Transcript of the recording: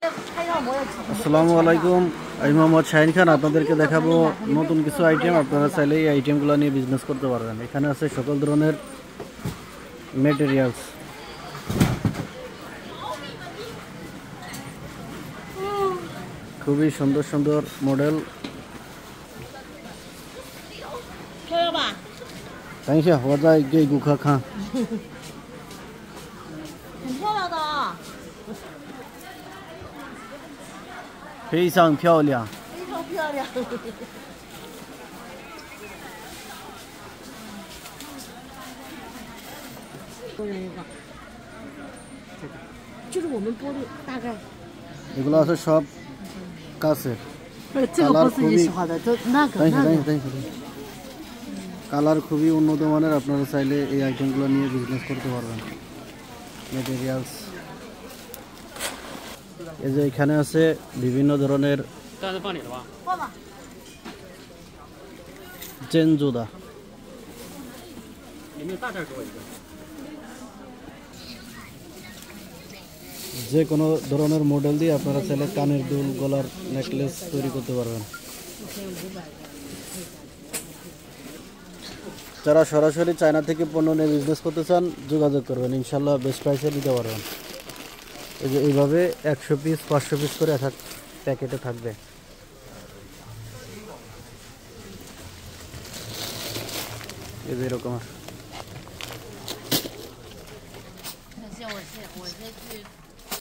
আসসালামু আলাইকুম, আমি মোহাম্মদ শাহিন খান। আপনাদেরকে দেখাবো নতুন কিছু আইটেম। আপনারা চাইলে এই আইটেমগুলো নিয়ে বিজনেস করতে পারবেন। এখানে আছে সকল ধরনের ম্যাটেরিয়ালস। খুবই সুন্দর সুন্দর মডেল। 漂亮吧？等一下，我再给顾客看。很漂亮的啊，非常漂亮。非常漂亮。多人一个，就是我们玻璃大概。এগুলো আছে সব কাছে।不是这个不是你喜欢的，就那个那个。কালার খুবই উন্নত মানের। আপনারা চাইলে এই আইটেমগুলো নিয়ে বিজনেস করতে পারবেন। ম্যাটেরিয়ালস এই যে এখানে আছে বিভিন্ন ধরনের চেন জুদা। যে কোনো ধরনের মডেল দিয়ে আপনারা চাইলে কানের দুল, গলার নেকলেস তৈরি করতে পারবেন। যারা সরাসরি চায়না থেকে পণ্য নিয়ে বিজনেস করতে চান যোগাযোগ করবেন, ইনশাল্লাহ বেস্ট প্রাইসে দিতে পারবেন। এই যে এইভাবে 100 পিস 500 পিস করে এক প্যাকেটে থাকবে। এই যে এরকম।